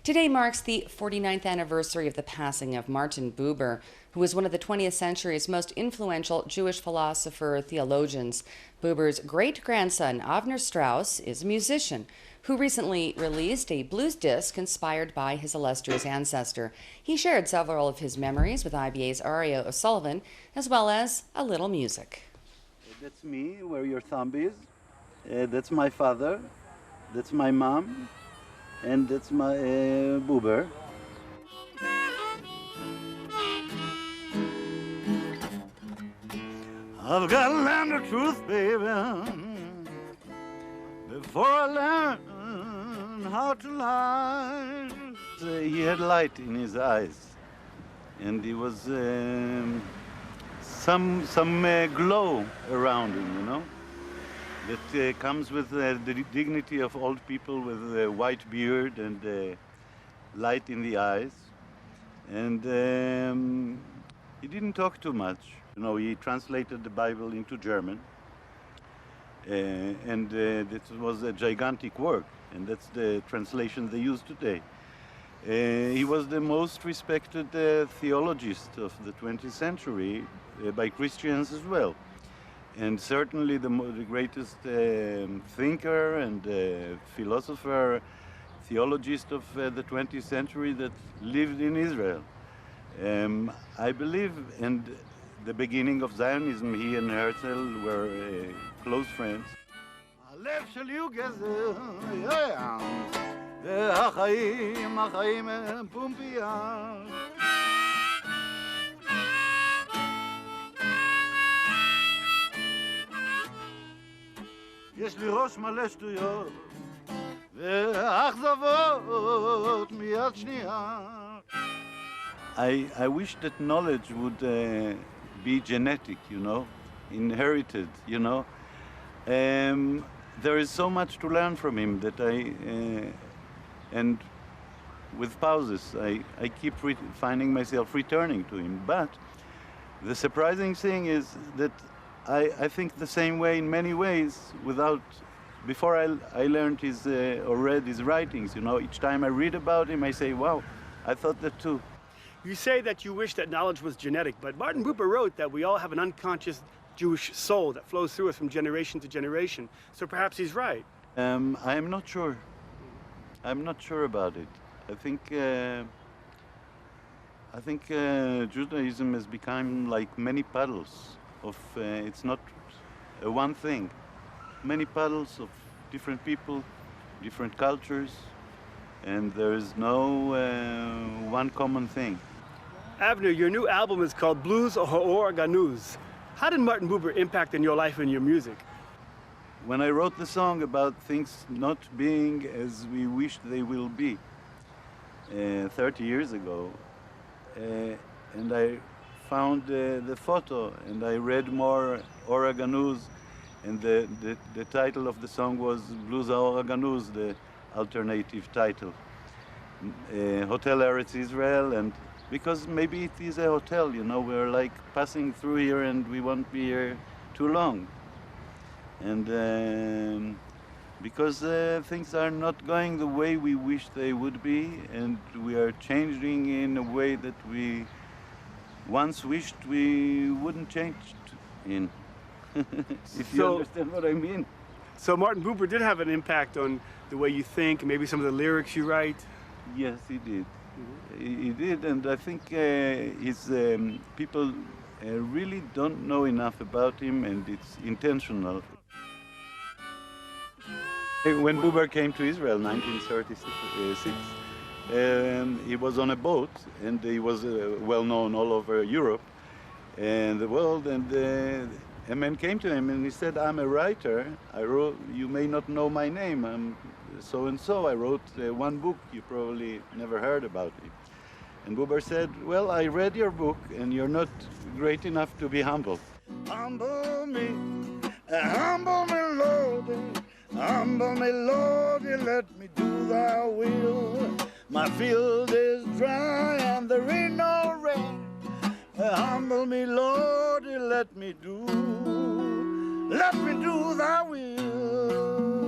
Today marks the 49th anniversary of the passing of Martin Buber, who was one of the 20th century's most influential Jewish philosopher theologians. Buber's great-grandson, Avner Strauss, is a musician who recently released a blues disc inspired by his illustrious ancestor. He shared several of his memories with IBA's Aria O'Sullivan, as well as a little music. That's me, where your thumb is. That's my father. That's my mom. And that's my Buber. I've got to learn the truth, baby, before I learn how to lie. He had light in his eyes, and he was some glow around him, you know, that comes with the dignity of old people with a white beard and light in the eyes. And he didn't talk too much. You know, he translated the Bible into German, and this was a gigantic work, and that's the translation they use today. He was the most respected theologist of the 20th century by Christians as well, and certainly the greatest thinker and philosopher, theologist of the 20th century that lived in Israel. I believe, and the beginning of Zionism, he and Herzl were close friends. הלב שלי הוא גזר, והחיים, החיים הם פומפייה. יש לי ראש מלא שטויות, ואכזבות מיד שנייה. I wish that knowledge would be genetic, you know, inherited, you know. There is so much to learn from him that and with pauses, I keep finding myself returning to him. But the surprising thing is that I think the same way in many ways before I learned or read his writings, you know. Each time I read about him, I say, wow, I thought that too. You say that you wish that knowledge was genetic, but Martin Buber wrote that we all have an unconscious Jewish soul that flows through us from generation to generation. So perhaps he's right. I am not sure. I'm not sure about it. I think Judaism has become like many puddles of. It's not one thing. Many puddles of different people, different cultures, and there is no one common thing. Avner, your new album is called Blues or Ganuz. How did Martin Buber impact in your life and your music? When I wrote the song about things not being as we wish they will be 30 years ago, and I found the photo, and I read more Ora Ganuz, and the title of the song was Blues Ora Ganuz, the alternative title. Hotel Eretz Israel, and because maybe it is a hotel, you know, we're like passing through here and we won't be here too long. And because things are not going the way we wish they would be, and we are changing in a way that we once wished we wouldn't change in. If you understand what I mean. So Martin Buber did have an impact on the way you think, maybe some of the lyrics you write? Yes, he did. He did, and I think people really don't know enough about him, and it's intentional. When Buber came to Israel in 1936, he was on a boat, and he was well known all over Europe and the world, and a man came to him and he said, I'm a writer. I wrote, you may not know my name, I'm so-and-so. I wrote one book, you probably never heard about it. And Buber said, well, I read your book and you're not great enough to be humble. Humble me, Lordy, let me do thy will. My field is dry and there ain't no rain. Humble me, Lordy, let me do thy will.